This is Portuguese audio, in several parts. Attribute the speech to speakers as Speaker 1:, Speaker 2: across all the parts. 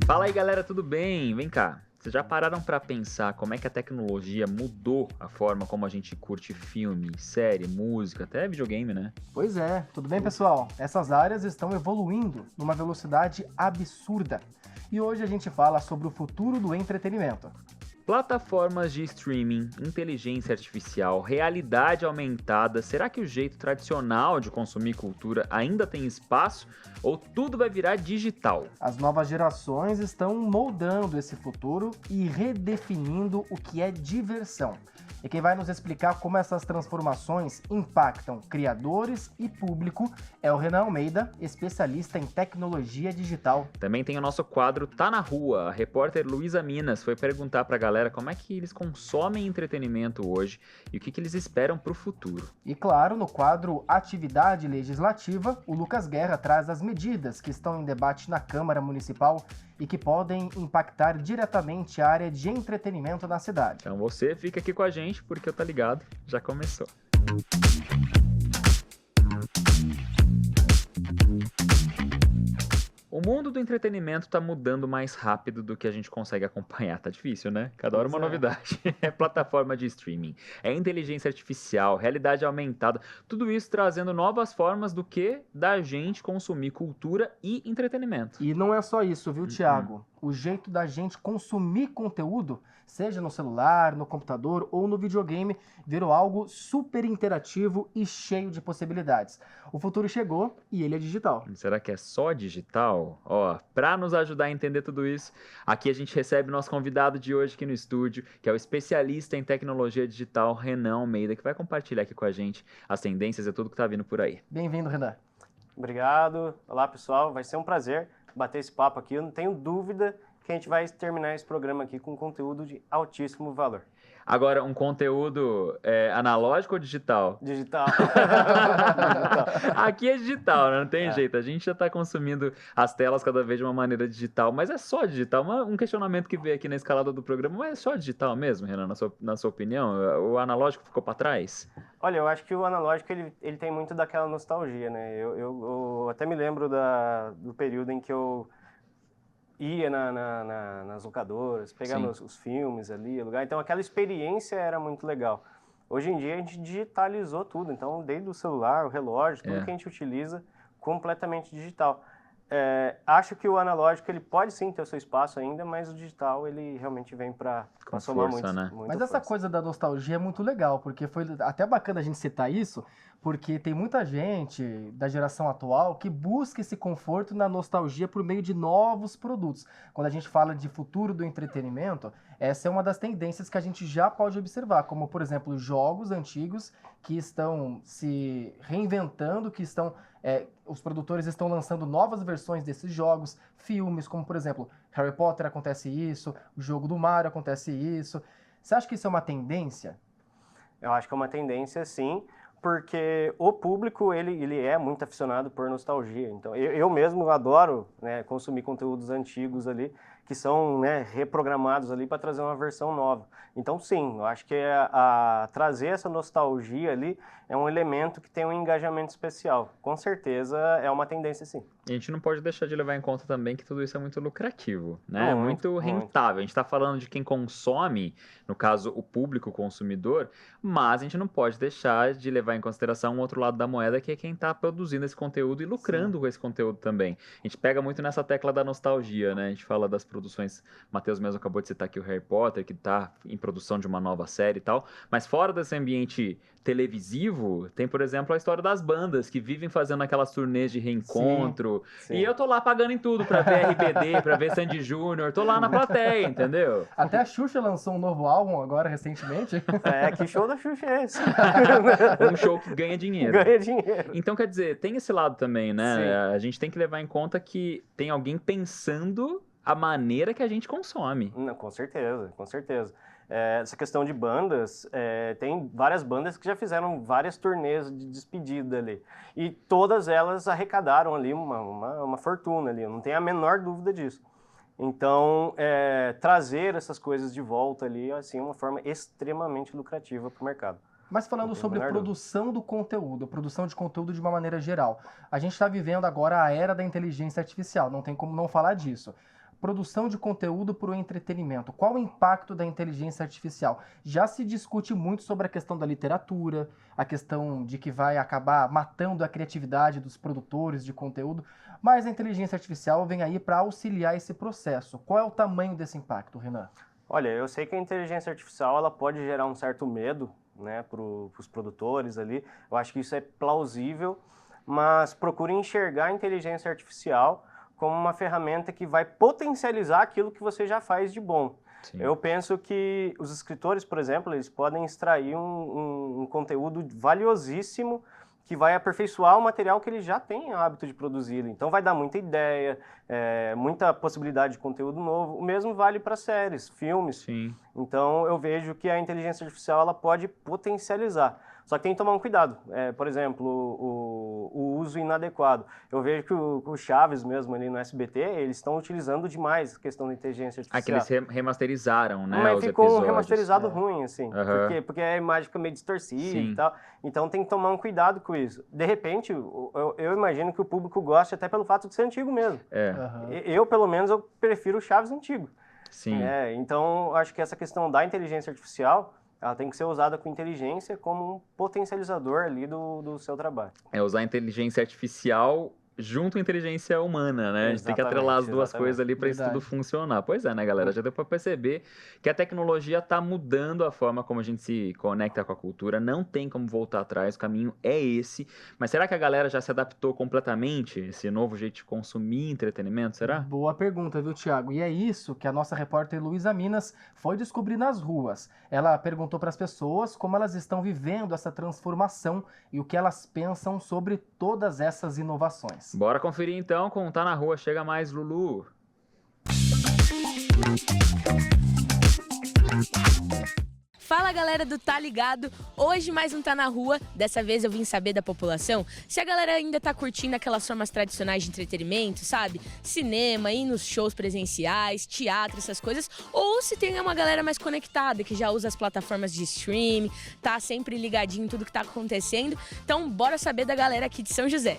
Speaker 1: Fala aí, galera, tudo bem? Vem cá. Vocês já pararam pra pensar como é que a tecnologia mudou a forma como a gente curte filme, série, música, até videogame, né?
Speaker 2: Pois é, tudo bem, pessoal? Essas áreas estão evoluindo numa velocidade absurda. E hoje a gente fala sobre o futuro do entretenimento.
Speaker 1: Plataformas de streaming, inteligência artificial, realidade aumentada, será que o jeito tradicional de consumir cultura ainda tem espaço ou tudo vai virar digital?
Speaker 2: As novas gerações estão moldando esse futuro e redefinindo o que é diversão. E quem vai nos explicar como essas transformações impactam criadores e público é o Renan Almeida, especialista em tecnologia digital.
Speaker 1: Também tem o nosso quadro Tá na Rua. A repórter Luísa Minas foi perguntar pra galera como é que eles consomem entretenimento hoje e o que eles esperam pro futuro.
Speaker 2: E claro, no quadro Atividade Legislativa, o Lucas Guerra traz as medidas que estão em debate na Câmara Municipal e que podem impactar diretamente a área de entretenimento na cidade.
Speaker 1: Então você fica aqui com a gente porque eu Tá Ligado já começou. O mundo do entretenimento está mudando mais rápido do que a gente consegue acompanhar. Tá difícil, né? Cada hora uma novidade. É plataforma de streaming, é inteligência artificial, realidade aumentada, tudo isso trazendo novas formas do que da gente consumir cultura e entretenimento.
Speaker 2: E não é só isso, viu, Thiago? O jeito da gente consumir conteúdo, seja no celular, no computador ou no videogame, virou algo super interativo e cheio de possibilidades. O futuro chegou e ele é digital.
Speaker 1: Será que é só digital? Ó, para nos ajudar a entender tudo isso, aqui a gente recebe nosso convidado de hoje aqui no estúdio, que é o especialista em tecnologia digital, Renan Almeida, que vai compartilhar aqui com a gente as tendências e tudo que tá vindo por aí.
Speaker 2: Bem-vindo, Renan.
Speaker 3: Obrigado. Olá, pessoal. Vai ser um prazer bater esse papo aqui. Eu não tenho dúvida que a gente vai terminar esse programa aqui com conteúdo de altíssimo valor.
Speaker 1: Agora, um conteúdo analógico ou digital?
Speaker 3: Digital.
Speaker 1: Aqui é digital, né? Não tem jeito. A gente já está consumindo as telas cada vez de uma maneira digital, mas é só digital. Um questionamento que veio aqui na escalada do programa, mas é só digital mesmo, Renan, na sua opinião? O analógico ficou para trás?
Speaker 3: Olha, eu acho que o analógico ele tem muito daquela nostalgia, né? Eu até me lembro do período em que eu ia nas locadoras, pegava os filmes ali, alugar. Então aquela experiência era muito legal. Hoje em dia a gente digitalizou tudo, então desde o celular, o relógio, tudo que a gente utiliza completamente digital. Acho que o analógico ele pode sim ter o seu espaço ainda, mas o digital ele realmente vem para somar muito,
Speaker 1: né?
Speaker 2: Mas essa coisa da nostalgia é muito legal, porque foi até bacana a gente citar isso, porque tem muita gente da geração atual que busca esse conforto na nostalgia por meio de novos produtos. Quando a gente fala de futuro do entretenimento, essa é uma das tendências que a gente já pode observar, como, por exemplo, jogos antigos que estão se reinventando, que estão... os produtores estão lançando novas versões desses jogos, filmes, como, por exemplo, Harry Potter acontece isso, o jogo do Mario acontece isso. Você acha que isso é uma tendência?
Speaker 3: Eu acho que é uma tendência, sim, porque o público ele é muito aficionado por nostalgia. Então, eu mesmo adoro, né, consumir conteúdos antigos ali, que são, né, reprogramados ali para trazer uma versão nova. Então, sim, eu acho que trazer essa nostalgia ali é um elemento que tem um engajamento especial. Com certeza é uma tendência, sim.
Speaker 1: E a gente não pode deixar de levar em conta também que tudo isso é muito lucrativo, né? Muito rentável. A gente está falando de quem consome, no caso, o público consumidor, mas a gente não pode deixar de levar em consideração um outro lado da moeda, que é quem está produzindo esse conteúdo e lucrando com esse conteúdo também. A gente pega muito nessa tecla da nostalgia, né? A gente fala das produções, Matheus mesmo acabou de citar aqui o Harry Potter, que está em produção de uma nova série e tal, mas fora desse ambiente televisivo, tem, por exemplo, a história das bandas que vivem fazendo aquelas turnês de reencontro. Sim. E eu tô lá pagando em tudo pra ver RBD, pra ver Sandy Júnior, tô lá na plateia, entendeu?
Speaker 2: Até a Xuxa lançou um novo álbum agora, recentemente.
Speaker 3: Que show da Xuxa é esse?
Speaker 1: Um show que ganha dinheiro.
Speaker 3: Ganha dinheiro.
Speaker 1: Então, quer dizer, tem esse lado também, né?
Speaker 3: Sim.
Speaker 1: A gente tem que levar em conta que tem alguém pensando a maneira que a gente consome.
Speaker 3: Não, com certeza, com certeza. Essa questão de bandas, tem várias bandas que já fizeram várias turnês de despedida ali. E todas elas arrecadaram ali uma fortuna ali, eu não tenho a menor dúvida disso. Então, trazer essas coisas de volta ali, assim, é uma forma extremamente lucrativa para o mercado.
Speaker 2: Mas falando sobre produção do conteúdo, produção de conteúdo de uma maneira geral, a gente está vivendo agora a era da inteligência artificial, não tem como não falar disso. produção de conteúdo para o entretenimento. Qual o impacto da inteligência artificial? Já se discute muito sobre a questão da literatura, a questão de que vai acabar matando a criatividade dos produtores de conteúdo, mas a inteligência artificial vem aí para auxiliar esse processo. Qual é o tamanho desse impacto, Renan?
Speaker 3: Olha, eu sei que a inteligência artificial ela pode gerar um certo medo, né, para os produtores ali. Eu acho que isso é plausível, mas procure enxergar a inteligência artificial como uma ferramenta que vai potencializar aquilo que você já faz de bom. Sim. Eu penso que os escritores, por exemplo, eles podem extrair um conteúdo valiosíssimo que vai aperfeiçoar o material que ele já tem hábito de produzir. Então vai dar muita ideia, muita possibilidade de conteúdo novo. O mesmo vale para séries, filmes.
Speaker 1: Sim.
Speaker 3: Então eu vejo que a inteligência artificial ela pode potencializar. Só que tem que tomar um cuidado. Por exemplo, o uso inadequado. Eu vejo que o Chaves mesmo ali no SBT, eles estão utilizando demais a questão da inteligência artificial.
Speaker 1: Que eles remasterizaram, né,
Speaker 3: mas
Speaker 1: os
Speaker 3: ficou
Speaker 1: episódios.
Speaker 3: Um remasterizado ruim, assim. Porque a imagem fica meio distorcida e tal. Então tem que tomar um cuidado com isso. De repente, eu imagino que o público goste até pelo fato de ser antigo mesmo. Eu, pelo menos, eu prefiro o Chaves antigo.
Speaker 1: Sim.
Speaker 3: Então, acho que essa questão da inteligência artificial, ela tem que ser usada com inteligência como um potencializador ali do seu trabalho.
Speaker 1: Usar a inteligência artificial junto à inteligência humana, né? A gente tem que atrelar as duas coisas ali para isso tudo funcionar. Pois é, né, galera? Já deu para perceber que a tecnologia está mudando a forma como a gente se conecta com a cultura. Não tem como voltar atrás, o caminho é esse. Mas será que a galera já se adaptou completamente? Esse novo jeito de consumir entretenimento, será?
Speaker 2: Boa pergunta, viu, Thiago? E é isso que a nossa repórter Luísa Minas foi descobrir nas ruas. Ela perguntou para as pessoas como elas estão vivendo essa transformação e o que elas pensam sobre todas essas inovações.
Speaker 1: Bora conferir então com Tá na Rua. Chega mais, Lulu.
Speaker 4: Fala, galera do Tá Ligado, hoje mais um Tá na Rua. Dessa vez eu vim saber da população se a galera ainda tá curtindo aquelas formas tradicionais de entretenimento, sabe? Cinema, ir nos shows presenciais, teatro, essas coisas, ou se tem uma galera mais conectada, que já usa as plataformas de streaming, tá sempre ligadinho em tudo que tá acontecendo. Então bora saber da galera aqui de São José.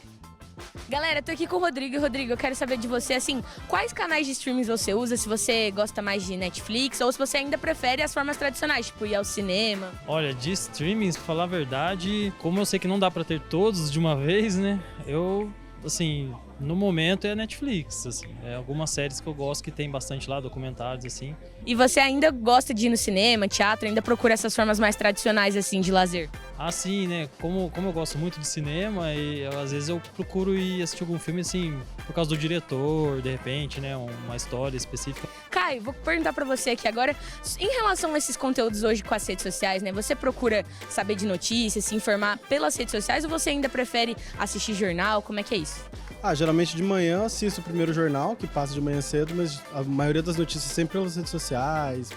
Speaker 4: Galera, tô aqui com o Rodrigo. E, Rodrigo, eu quero saber de você, assim, quais canais de streaming você usa, se você gosta mais de Netflix ou se você ainda prefere as formas tradicionais, tipo ir ao cinema.
Speaker 5: Olha, de streamings, pra falar a verdade, como eu sei que não dá pra ter todos de uma vez, né, eu, assim, no momento é Netflix, assim, algumas séries que eu gosto que tem bastante lá, documentários, assim.
Speaker 4: E você ainda gosta de ir no cinema, teatro, ainda procura essas formas mais tradicionais, assim, de lazer?
Speaker 5: Ah, sim, né? Como eu gosto muito de cinema, e às vezes eu procuro ir assistir algum filme, assim, por causa do diretor, de repente, né? Uma história específica.
Speaker 4: Caio, vou perguntar pra você aqui agora, em relação a esses conteúdos hoje com as redes sociais, né? Você procura saber de notícias, se informar pelas redes sociais ou você ainda prefere assistir jornal? Como é que é isso?
Speaker 6: Geralmente de manhã assisto o primeiro jornal, que passa de manhã cedo, mas a maioria das notícias sempre pelas redes sociais,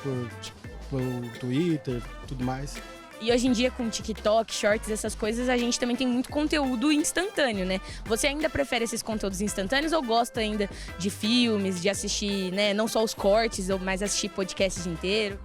Speaker 6: pelo Twitter, tudo mais.
Speaker 4: E hoje em dia, com TikTok, Shorts, essas coisas, a gente também tem muito conteúdo instantâneo, né? Você ainda prefere esses conteúdos instantâneos ou gosta ainda de filmes, de assistir, né, não só os cortes, mas assistir podcasts inteiro?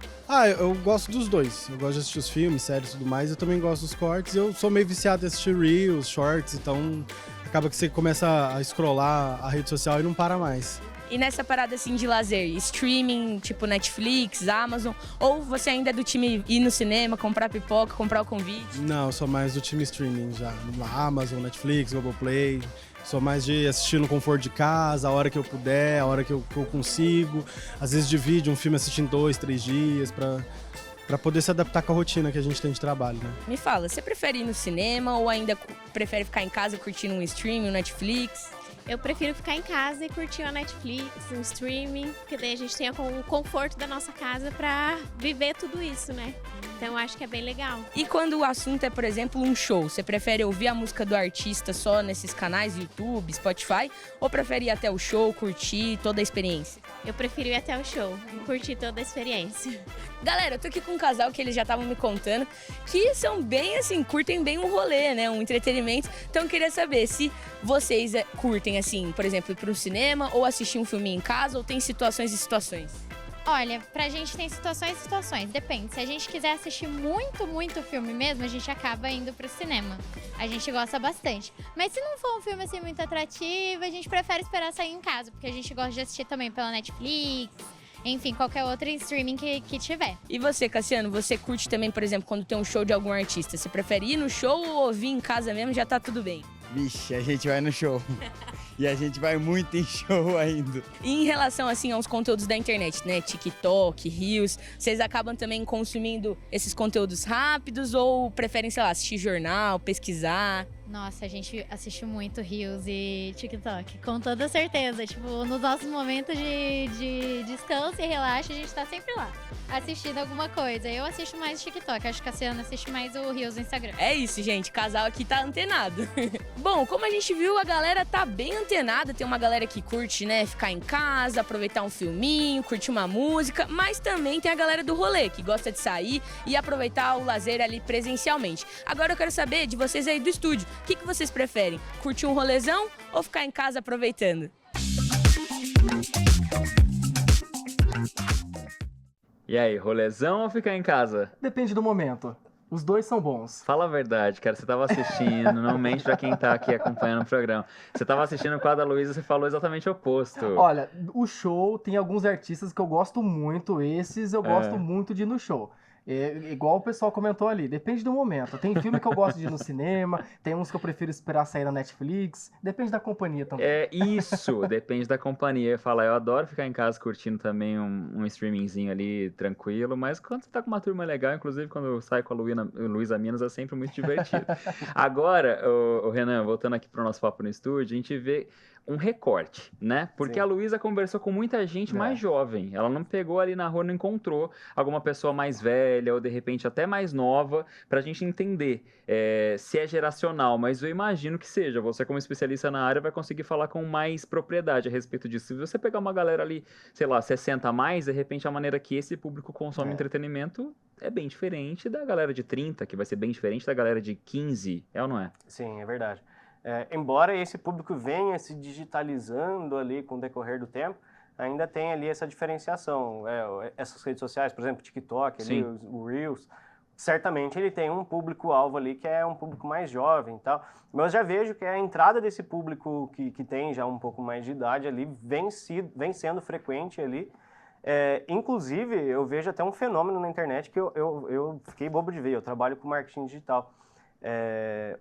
Speaker 6: Eu gosto dos dois. Eu gosto de assistir os filmes, séries e tudo mais. Eu também gosto dos cortes. Eu sou meio viciado em assistir Reels, Shorts, então acaba que você começa a scrollar a rede social e não para mais.
Speaker 4: E nessa parada assim de lazer, streaming, tipo Netflix, Amazon, ou você ainda é do time ir no cinema, comprar pipoca, comprar o convite?
Speaker 6: Não, eu sou mais do time streaming já. Amazon, Netflix, Globoplay. Sou mais de assistir no conforto de casa, a hora que eu puder, a hora que eu consigo. Às vezes divide um filme assistindo 2, 3 dias pra poder se adaptar com a rotina que a gente tem de trabalho, né?
Speaker 4: Me fala, você prefere ir no cinema ou ainda prefere ficar em casa curtindo um streaming, um Netflix?
Speaker 7: Eu prefiro ficar em casa e curtir a Netflix, um streaming, porque daí a gente tem o conforto da nossa casa pra viver tudo isso, né? Então eu acho que é bem legal.
Speaker 4: E quando o assunto é, por exemplo, um show, você prefere ouvir a música do artista só nesses canais, YouTube, Spotify, ou prefere ir até o show, curtir toda a experiência?
Speaker 7: Eu prefiro ir até o show e curtir toda a experiência.
Speaker 4: Galera, eu tô aqui com um casal que eles já estavam me contando que são bem assim, curtem bem um rolê, né? Um entretenimento. Então eu queria saber se vocês curtem, assim, por exemplo, ir pro cinema ou assistir um filme em casa ou tem situações e situações?
Speaker 8: Olha, pra gente tem situações e situações, depende. Se a gente quiser assistir muito filme mesmo, a gente acaba indo pro cinema. A gente gosta bastante. Mas se não for um filme assim muito atrativo, a gente prefere esperar sair em casa, porque a gente gosta de assistir também pela Netflix, enfim, qualquer outro streaming que tiver.
Speaker 4: E você, Cassiano, você curte também, por exemplo, quando tem um show de algum artista? Você prefere ir no show ou ouvir em casa mesmo, já tá tudo bem?
Speaker 9: Vixe, a gente vai no show. E a gente vai muito em show ainda.
Speaker 4: E em relação, assim, aos conteúdos da internet, né? TikTok, Reels, vocês acabam também consumindo esses conteúdos rápidos ou preferem, sei lá, assistir jornal, pesquisar?
Speaker 8: Nossa, a gente assiste muito Reels e TikTok, com toda certeza. Tipo, nos nossos momentos de descanso e relaxo, a gente tá sempre lá, assistindo alguma coisa. Eu assisto mais TikTok, acho que a Cassiana assiste mais o Reels no Instagram.
Speaker 4: É isso, gente, o casal aqui tá antenado. Bom, como a gente viu, a galera tá bem antenada. Tem uma galera que curte, né, ficar em casa, aproveitar um filminho, curtir uma música, mas também tem a galera do rolê, que gosta de sair e aproveitar o lazer ali presencialmente. Agora eu quero saber de vocês aí do estúdio. O que vocês preferem? Curtir um rolezão ou ficar em casa aproveitando?
Speaker 1: E aí, rolezão ou ficar em casa?
Speaker 2: Depende do momento. Os dois são bons.
Speaker 1: Fala a verdade, cara. Você tava assistindo, não mente pra quem tá aqui acompanhando o programa. Você tava assistindo o quadro da Luísa, você falou exatamente o oposto.
Speaker 2: Olha, o show tem alguns artistas que eu gosto muito, esses eu gosto muito de ir no show. Igual o pessoal comentou ali, depende do momento. Tem filme que eu gosto de ir no cinema, tem uns que eu prefiro esperar sair na Netflix, depende da companhia também.
Speaker 1: É isso, depende da companhia. Eu adoro ficar em casa curtindo também um streamingzinho ali tranquilo, mas quando você tá com uma turma legal, inclusive quando eu saio com a Luísa Minas, é sempre muito divertido. Agora, o Renan, voltando aqui pro nosso papo no estúdio, a gente vê um recorte, né? Porque Sim. A Luísa conversou com muita gente mais jovem. Ela não pegou ali na rua, não encontrou alguma pessoa mais velha ou de repente até mais nova pra gente entender se é geracional. Mas eu imagino que seja. Você como especialista na área vai conseguir falar com mais propriedade a respeito disso. Se você pegar uma galera ali, sei lá, 60 a mais, de repente a maneira que esse público consome entretenimento é bem diferente da galera de 30, que vai ser bem diferente da galera de 15, é ou não é?
Speaker 3: Sim, é verdade. Embora esse público venha se digitalizando ali com o decorrer do tempo, ainda tem ali essa diferenciação. Essas redes sociais, por exemplo, o TikTok, ali, o Reels, certamente ele tem um público-alvo ali que é um público mais jovem e tal. Mas eu já vejo que a entrada desse público que tem já um pouco mais de idade ali vem sendo frequente ali. Inclusive, eu vejo até um fenômeno na internet que eu fiquei bobo de ver. Eu trabalho com marketing digital.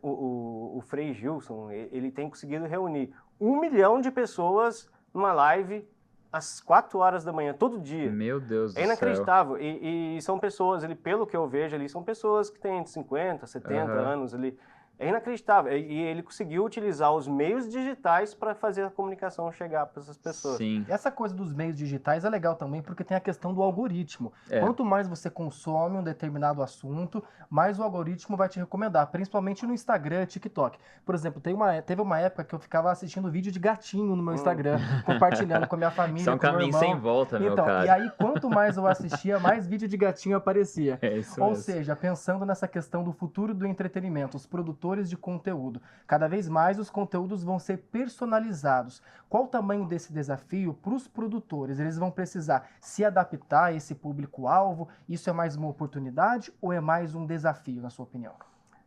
Speaker 3: O Frei Gilson, ele tem conseguido reunir 1 milhão de pessoas numa live às 4 horas da manhã, todo dia.
Speaker 1: Meu Deus do céu.
Speaker 3: É inacreditável. E são pessoas, pelo que eu vejo ali, são pessoas que têm 50, 70 anos ali. É inacreditável. E ele conseguiu utilizar os meios digitais para fazer a comunicação chegar para essas pessoas.
Speaker 1: Sim.
Speaker 2: Essa coisa dos meios digitais é legal também porque tem a questão do algoritmo. Quanto mais você consome um determinado assunto, mais o algoritmo vai te recomendar, principalmente no Instagram, TikTok. Por exemplo, teve uma época que eu ficava assistindo vídeo de gatinho no meu Instagram, compartilhando com a minha família,
Speaker 1: Isso é um
Speaker 2: com o meu
Speaker 1: caminho
Speaker 2: irmão.
Speaker 1: sem volta, meu cara.
Speaker 2: E aí, quanto mais eu assistia, mais vídeo de gatinho aparecia.
Speaker 1: Isso
Speaker 2: Ou
Speaker 1: mesmo.
Speaker 2: seja, pensando nessa questão do futuro do entretenimento, os produtores de conteúdo. Cada vez mais os conteúdos vão ser personalizados. Qual o tamanho desse desafio para os produtores? Eles vão precisar se adaptar a esse público-alvo? Isso é mais uma oportunidade ou é mais um desafio, na sua opinião?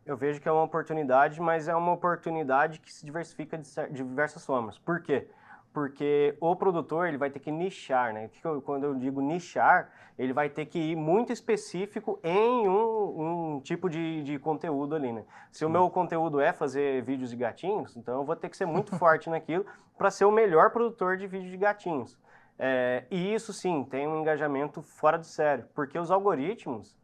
Speaker 3: Eu vejo que é uma oportunidade, mas é uma oportunidade que se diversifica de diversas formas. Por quê? Porque o produtor ele vai ter que nichar, né? Quando eu digo nichar, ele vai ter que ir muito específico em um tipo de conteúdo ali, né? Se o meu conteúdo é fazer vídeos de gatinhos, então eu vou ter que ser muito forte naquilo para ser o melhor produtor de vídeo de gatinhos. E isso sim, tem um engajamento fora de sério, porque os algoritmos,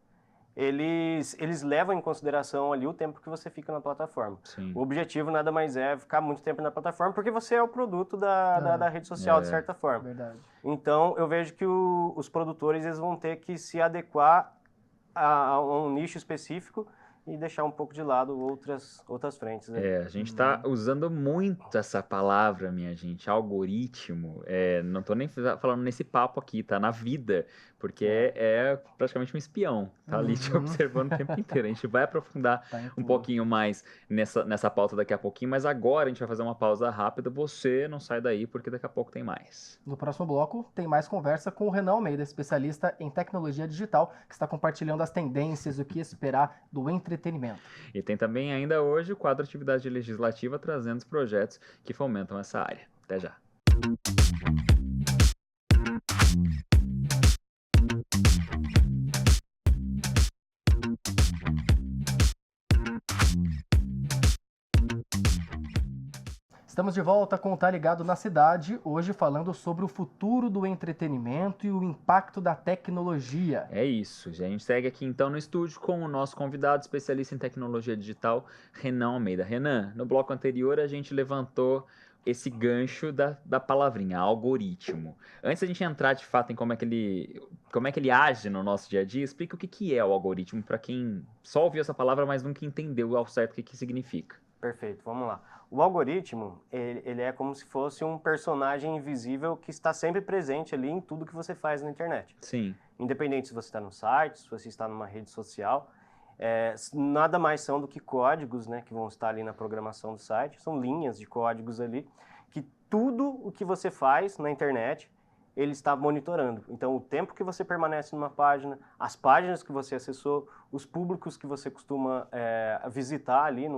Speaker 3: eles levam em consideração ali o tempo que você fica na plataforma.
Speaker 1: Sim.
Speaker 3: O objetivo nada mais é ficar muito tempo na plataforma, porque você é o produto da rede social, de certa forma.
Speaker 2: Verdade.
Speaker 3: Então, eu vejo que os produtores eles vão ter que se adequar a um nicho específico e deixar um pouco de lado outras frentes. Né?
Speaker 1: A gente está usando muito essa palavra, minha gente, algoritmo. Não estou nem falando nesse papo aqui, tá na vida, porque é praticamente um espião, tá ali te observando o tempo inteiro. A gente vai aprofundar um pouquinho mais nessa pauta daqui a pouquinho, mas agora a gente vai fazer uma pausa rápida. Você não sai daí, porque daqui a pouco tem mais.
Speaker 2: No próximo bloco, tem mais conversa com o Renan Almeida, especialista em tecnologia digital, que está compartilhando as tendências, o que esperar do entretenimento.
Speaker 1: E tem também ainda hoje o quadro Atividade Legislativa, trazendo os projetos que fomentam essa área. Até já.
Speaker 2: Estamos de volta com o Tá Ligado na Cidade, hoje falando sobre o futuro do entretenimento e o impacto da tecnologia.
Speaker 1: É isso, a gente segue aqui então no estúdio com o nosso convidado especialista em tecnologia digital, Renan Almeida. Renan, no bloco anterior a gente levantou esse gancho da palavrinha, algoritmo. Antes da gente entrar de fato em como é que ele age no nosso dia a dia, explica o que é o algoritmo para quem só ouviu essa palavra, mas nunca entendeu ao certo o que significa.
Speaker 3: Perfeito, vamos lá. O algoritmo, ele é como se fosse um personagem invisível que está sempre presente ali em tudo que você faz na internet.
Speaker 1: Sim.
Speaker 3: Independente se você está no site, se você está numa rede social, nada mais são do que códigos, né, que vão estar ali na programação do site. São linhas de códigos ali, que tudo o que você faz na internet, ele está monitorando. Então, o tempo que você permanece numa página, as páginas que você acessou, os públicos que você costuma visitar ali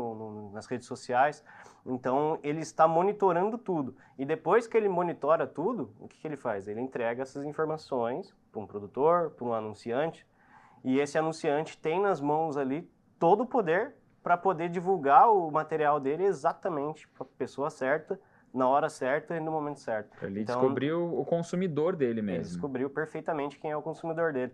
Speaker 3: nas redes sociais. Então, ele está monitorando tudo. E depois que ele monitora tudo, o que ele faz? Ele entrega essas informações para um produtor, para um anunciante. E esse anunciante tem nas mãos ali todo o poder para poder divulgar o material dele exatamente para a pessoa certa, na hora certa e no momento certo.
Speaker 1: Ele descobriu o consumidor dele mesmo.
Speaker 3: Ele descobriu perfeitamente quem é o consumidor dele.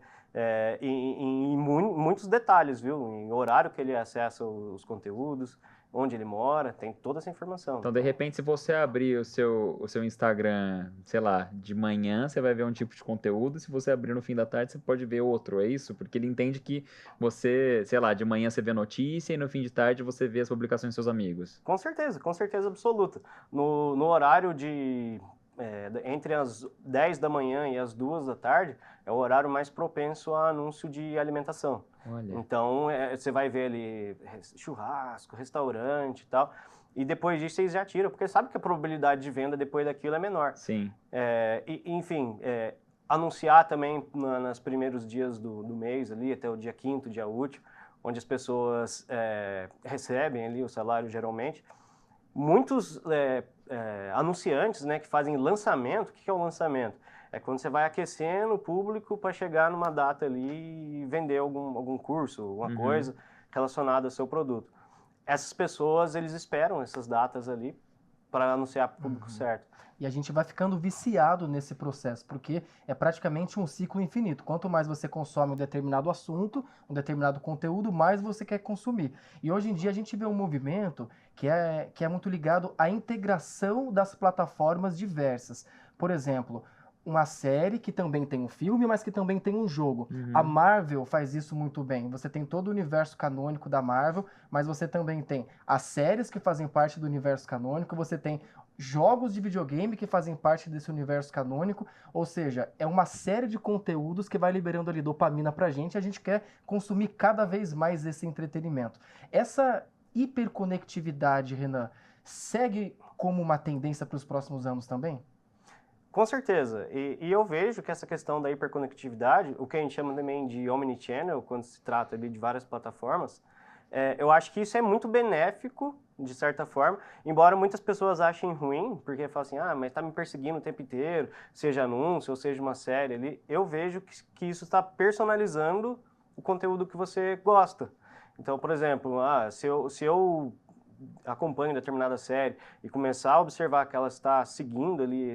Speaker 3: Em muitos detalhes, viu? Em horário que ele acessa os conteúdos, onde ele mora, tem toda essa informação.
Speaker 1: Então, de repente, se você abrir o seu Instagram, sei lá, de manhã, você vai ver um tipo de conteúdo, se você abrir no fim da tarde, você pode ver outro, é isso? Porque ele entende que você, sei lá, de manhã você vê notícia e no fim de tarde você vê as publicações dos seus amigos.
Speaker 3: Com certeza absoluta. No horário entre as 10 da manhã e as 2 da tarde, é o horário mais propenso a anúncio de alimentação.
Speaker 1: Olha.
Speaker 3: Então, você vai ver ali churrasco, restaurante e tal, e depois disso vocês já tiram, porque sabe que a probabilidade de venda depois daquilo é menor.
Speaker 1: Sim.
Speaker 3: Enfim, anunciar também nos primeiros dias do mês, ali até o dia 5º, dia útil, onde as pessoas recebem ali o salário geralmente. Muitos anunciantes, né, que fazem lançamento. O que é o lançamento? É quando você vai aquecendo o público para chegar numa data ali e vender algum curso, alguma coisa relacionada ao seu produto. Essas pessoas, eles esperam essas datas ali para anunciar para o público certo.
Speaker 2: E a gente vai ficando viciado nesse processo, porque é praticamente um ciclo infinito. Quanto mais você consome um determinado assunto, um determinado conteúdo, mais você quer consumir. E hoje em dia a gente vê um movimento que é muito ligado à integração das plataformas diversas. Por exemplo, uma série que também tem um filme, mas que também tem um jogo. A Marvel faz isso muito bem. Você tem todo o universo canônico da Marvel, mas você também tem as séries que fazem parte do universo canônico, você tem jogos de videogame que fazem parte desse universo canônico, ou seja, é uma série de conteúdos que vai liberando ali dopamina pra gente e a gente quer consumir cada vez mais esse entretenimento. Essa hiperconectividade, Renan, segue como uma tendência para os próximos anos também?
Speaker 3: Com certeza, e eu vejo que essa questão da hiperconectividade, o que a gente chama também de omnichannel, quando se trata ali de várias plataformas, eu acho que isso é muito benéfico, de certa forma, embora muitas pessoas achem ruim, porque falam assim, mas tá me perseguindo o tempo inteiro, seja anúncio ou seja uma série ali, eu vejo que isso está personalizando o conteúdo que você gosta. Então, por exemplo, se eu acompanho determinada série e começar a observar que ela está seguindo ali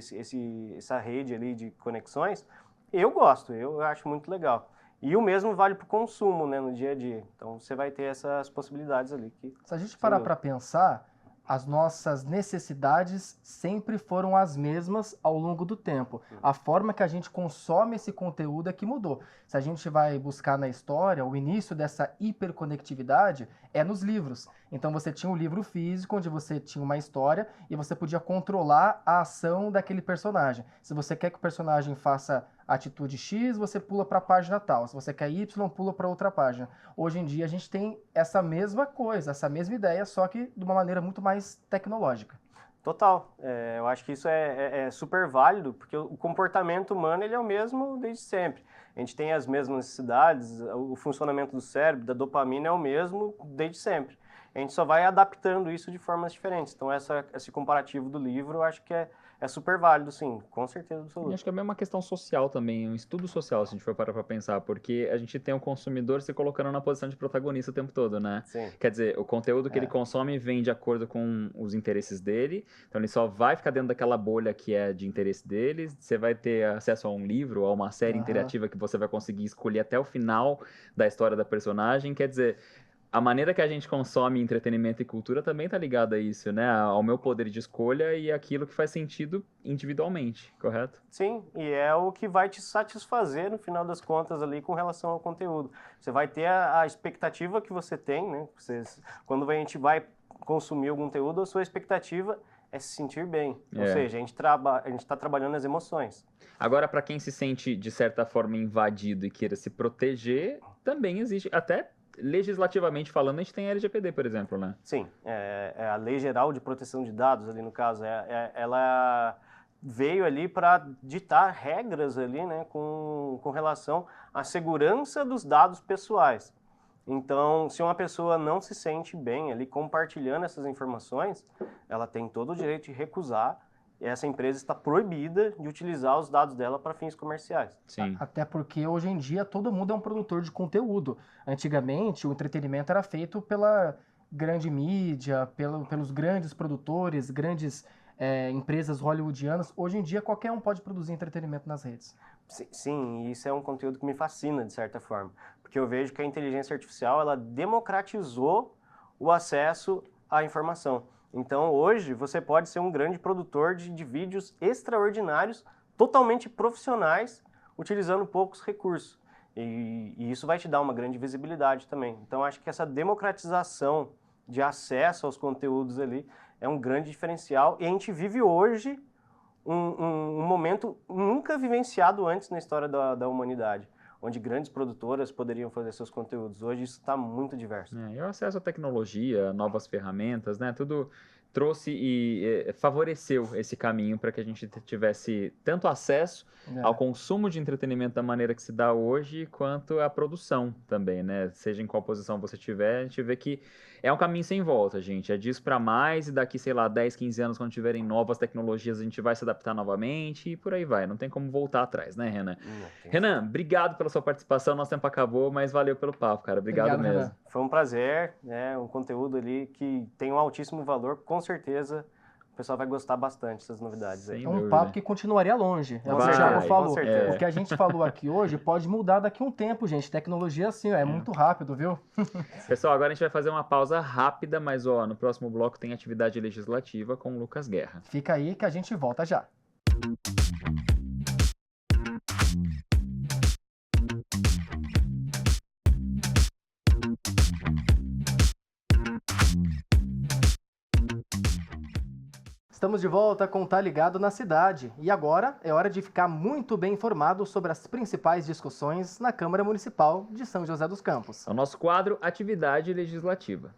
Speaker 3: essa rede ali de conexões, eu gosto, eu acho muito legal. E o mesmo vale para o consumo, né, no dia a dia. Então, você vai ter essas possibilidades ali.
Speaker 2: Se a gente parar para pensar, as nossas necessidades sempre foram as mesmas ao longo do tempo. A forma que a gente consome esse conteúdo é que mudou. Se a gente vai buscar na história, o início dessa hiperconectividade é nos livros. Então você tinha um livro físico, onde você tinha uma história e você podia controlar a ação daquele personagem. Se você quer que o personagem faça atitude X, você pula para a página tal. Se você quer Y, pula para outra página. Hoje em dia a gente tem essa mesma coisa, essa mesma ideia, só que de uma maneira muito mais tecnológica.
Speaker 3: Total. Eu acho que isso é super válido, porque o comportamento humano ele é o mesmo desde sempre. A gente tem as mesmas necessidades, o funcionamento do cérebro, da dopamina é o mesmo desde sempre. A gente só vai adaptando isso de formas diferentes. Então, esse comparativo do livro, eu acho que é super válido, sim, com certeza absoluta.
Speaker 1: E acho que é mesmo uma questão social também, um estudo social, se a gente for parar para pensar, porque a gente tem o consumidor se colocando na posição de protagonista o tempo todo, né?
Speaker 3: Sim.
Speaker 1: Quer dizer, o conteúdo que ele consome vem de acordo com os interesses dele, então ele só vai ficar dentro daquela bolha que é de interesse dele, você vai ter acesso a um livro, a uma série interativa que você vai conseguir escolher até o final da história da personagem, quer dizer... A maneira que a gente consome entretenimento e cultura também tá ligada a isso, né? Ao meu poder de escolha e aquilo que faz sentido individualmente, correto?
Speaker 3: Sim, e é o que vai te satisfazer no final das contas ali com relação ao conteúdo. Você vai ter a expectativa que você tem, né? Quando a gente vai consumir algum conteúdo, a sua expectativa é se sentir bem. Ou seja, a gente está trabalhando as emoções.
Speaker 1: Agora, para quem se sente, de certa forma, invadido e queira se proteger, também existe, até... Legislativamente falando, a gente tem a LGPD, por exemplo, né?
Speaker 3: Sim, a Lei Geral de Proteção de Dados ali no caso, ela veio ali para ditar regras ali, né, com relação à segurança dos dados pessoais. Então, se uma pessoa não se sente bem ali compartilhando essas informações, ela tem todo o direito de recusar. E essa empresa está proibida de utilizar os dados dela para fins comerciais.
Speaker 1: Sim.
Speaker 2: Até porque hoje em dia todo mundo é um produtor de conteúdo. Antigamente o entretenimento era feito pela grande mídia, pelos grandes produtores, grandes empresas hollywoodianas. Hoje em dia qualquer um pode produzir entretenimento nas redes.
Speaker 3: Sim, e isso é um conteúdo que me fascina de certa forma. Porque eu vejo que a inteligência artificial ela democratizou o acesso à informação. Então, hoje, você pode ser um grande produtor de vídeos extraordinários, totalmente profissionais, utilizando poucos recursos. E isso vai te dar uma grande visibilidade também. Então, acho que essa democratização de acesso aos conteúdos ali é um grande diferencial. E a gente vive hoje um momento nunca vivenciado antes na história da humanidade, onde grandes produtoras poderiam fazer seus conteúdos. Hoje isso está muito diverso.
Speaker 1: E o acesso à tecnologia, novas ferramentas, né? Tudo trouxe e favoreceu esse caminho para que a gente tivesse tanto acesso ao consumo de entretenimento da maneira que se dá hoje, quanto à produção também, né? Seja em qual posição você estiver, a gente vê que é um caminho sem volta, gente. É disso para mais e daqui, sei lá, 10, 15 anos, quando tiverem novas tecnologias, a gente vai se adaptar novamente e por aí vai. Não tem como voltar atrás, né, Renan? Renan, obrigado pela sua participação. Nosso tempo acabou, mas valeu pelo papo, cara. Obrigado mesmo. Renan.
Speaker 3: Foi um prazer, né? Um conteúdo ali que tem um altíssimo valor, com certeza o pessoal vai gostar bastante dessas novidades aí.
Speaker 2: É um papo que continuaria longe, é o que o Thiago falou. O que a gente falou aqui hoje pode mudar daqui a um tempo, gente. Tecnologia assim, é muito rápido, viu?
Speaker 1: Pessoal, agora a gente vai fazer uma pausa rápida, mas no próximo bloco tem atividade legislativa com o Lucas Guerra.
Speaker 2: Fica aí que a gente volta já. Estamos de volta com Tá Ligado na Cidade. E agora é hora de ficar muito bem informado sobre as principais discussões na Câmara Municipal de São José dos Campos.
Speaker 1: É o nosso quadro Atividade Legislativa.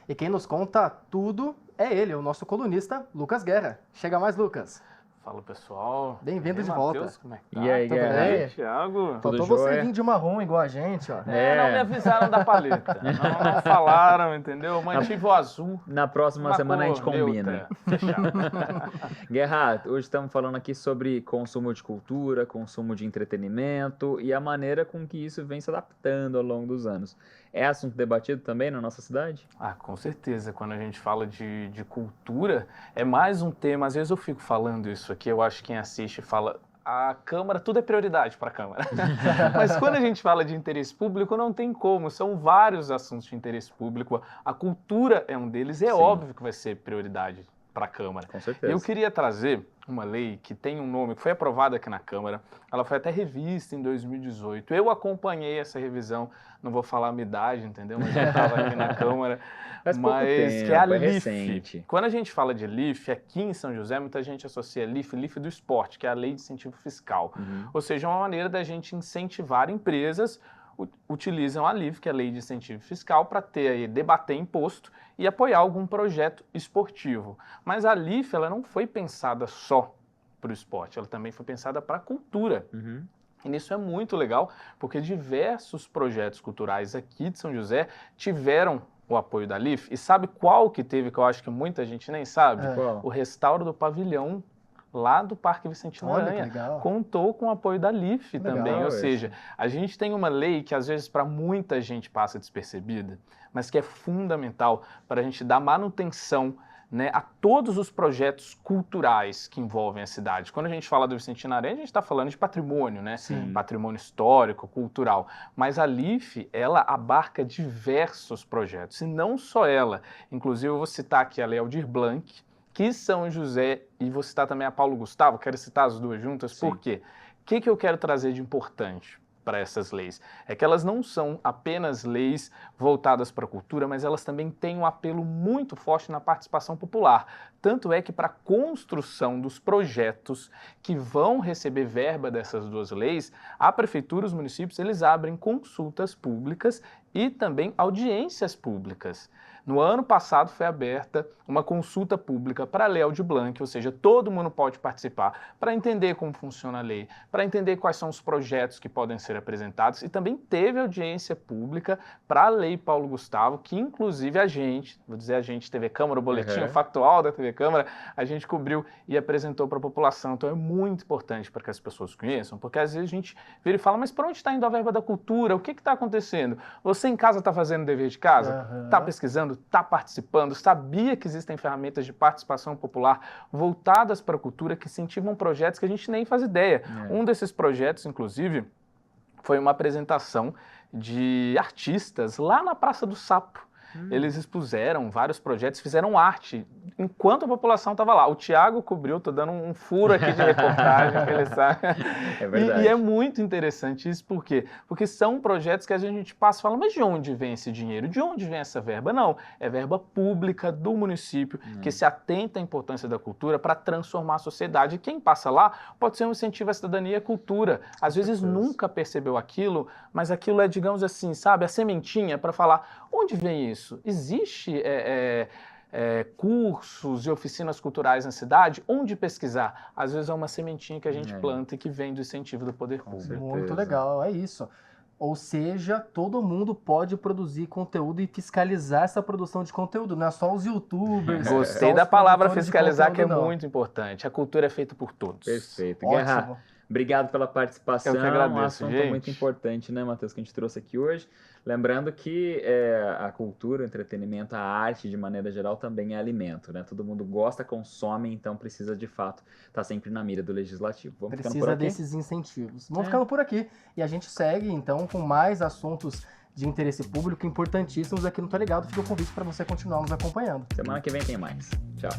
Speaker 2: E quem nos conta tudo é ele, o nosso colunista, Lucas Guerra. Chega mais, Lucas.
Speaker 10: Fala, pessoal.
Speaker 2: Bem-vindo de volta.
Speaker 10: Como é que tá?
Speaker 1: E aí, Guerra?
Speaker 10: Thiago?
Speaker 2: Faltou você vir de marrom igual a gente, ó.
Speaker 10: Não me avisaram da paleta. Não falaram, entendeu? Mantive o azul.
Speaker 1: Na próxima semana a gente combina. Guerra, hoje estamos falando aqui sobre consumo de cultura, consumo de entretenimento e a maneira com que isso vem se adaptando ao longo dos anos. É assunto debatido também na nossa cidade?
Speaker 10: Com certeza. Quando a gente fala de cultura, é mais um tema. Às vezes eu fico falando isso aqui, eu acho que quem assiste fala... a Câmara, tudo é prioridade para a Câmara. Mas quando a gente fala de interesse público, não tem como, são vários assuntos de interesse público, a cultura é um deles, é óbvio que vai ser prioridade para a Câmara.
Speaker 1: Com certeza.
Speaker 10: Eu queria trazer uma lei que tem um nome, que foi aprovada aqui na Câmara, ela foi até revista em 2018. Eu acompanhei essa revisão, não vou falar a minha idade, entendeu? Mas eu estava aqui na Câmara.
Speaker 1: Faz pouco tempo,
Speaker 10: que é a
Speaker 1: é
Speaker 10: LIF.
Speaker 1: recente.
Speaker 10: Quando a gente fala de LIF, aqui em São José, muita gente associa LIF do esporte, que é a Lei de Incentivo Fiscal. Ou seja, é uma maneira da gente incentivar empresas utilizam a LIF, que é a Lei de Incentivo Fiscal, para debater imposto e apoiar algum projeto esportivo. Mas a LIF ela não foi pensada só para o esporte, ela também foi pensada para a cultura. E isso é muito legal, porque diversos projetos culturais aqui de São José tiveram o apoio da LIF. E sabe qual que teve, que eu acho que muita gente nem sabe? O restauro do pavilhão lá do Parque Vicentino Aranha, contou com o apoio da LIF também, ou seja, a gente tem uma lei que às vezes para muita gente passa despercebida, mas que é fundamental para a gente dar manutenção, né, a todos os projetos culturais que envolvem a cidade. Quando a gente fala do Vicentino Aranha, a gente está falando de patrimônio, né? Patrimônio histórico, cultural. Mas a LIF, ela abarca diversos projetos, e não só ela. Inclusive, eu vou citar aqui a Lei Aldir Blanc, que São José, e vou citar também a Paulo Gustavo, quero citar as duas juntas, por quê? O que eu quero trazer de importante para essas leis? É que elas não são apenas leis voltadas para a cultura, mas elas também têm um apelo muito forte na participação popular. Tanto é que para a construção dos projetos que vão receber verba dessas duas leis, a prefeitura e os municípios, eles abrem consultas públicas e também audiências públicas. No ano passado foi aberta uma consulta pública para a Lei Aldir Blanc, ou seja, todo mundo pode participar para entender como funciona a lei, para entender quais são os projetos que podem ser apresentados, e também teve audiência pública para a Lei Paulo Gustavo, que inclusive a gente, vou dizer a gente, TV Câmara, o boletim factual da TV Câmara, a gente cobriu e apresentou para a população. Então é muito importante para que as pessoas conheçam, porque às vezes a gente vira e fala, mas para onde está indo a verba da cultura? O que está acontecendo? Você em casa está fazendo o dever de casa? Está pesquisando? Está participando? Sabia que existem ferramentas de participação popular voltadas para a cultura que incentivam projetos que a gente nem faz ideia. Um desses projetos, inclusive, foi uma apresentação de artistas lá na Praça do Sapo. Eles expuseram vários projetos, fizeram arte enquanto a população estava lá. O Thiago cobriu, estou dando um furo aqui de reportagem, que ele sabe.
Speaker 1: É verdade.
Speaker 10: E é muito interessante isso, por quê? Porque são projetos que a gente passa e fala, mas de onde vem esse dinheiro? De onde vem essa verba? Não, é verba pública do município que se atenta à importância da cultura para transformar a sociedade. E quem passa lá pode ser um incentivo à cidadania e à cultura. Às vezes nunca percebeu aquilo, mas aquilo é, digamos assim, sabe, a sementinha para falar, onde vem isso? Existe cursos e oficinas culturais na cidade? Onde pesquisar? Às vezes é uma sementinha que a gente planta e que vem do incentivo do poder público.
Speaker 2: Muito legal, é isso. Ou seja, todo mundo pode produzir conteúdo e fiscalizar essa produção de conteúdo, não é só os youtubers.
Speaker 10: Gostei da palavra fiscalizar, que é muito importante. A cultura é feita por todos.
Speaker 1: Perfeito. Guerra, obrigado pela participação.
Speaker 10: Eu que agradeço,
Speaker 1: um assunto muito importante, né, Matheus, que a gente trouxe aqui hoje. Lembrando que a cultura, o entretenimento, a arte, de maneira geral, também é alimento, né? Todo mundo gosta, consome, então precisa, de fato, estar sempre na mira do Legislativo. Vamos ficando por
Speaker 2: aqui?
Speaker 1: aqui?
Speaker 2: Desses incentivos. Vamos ficando por aqui. E a gente segue, então, com mais assuntos de interesse público importantíssimos aqui no Tá Ligado. Fica o convite para você continuar nos acompanhando.
Speaker 1: Semana que vem tem mais. Tchau.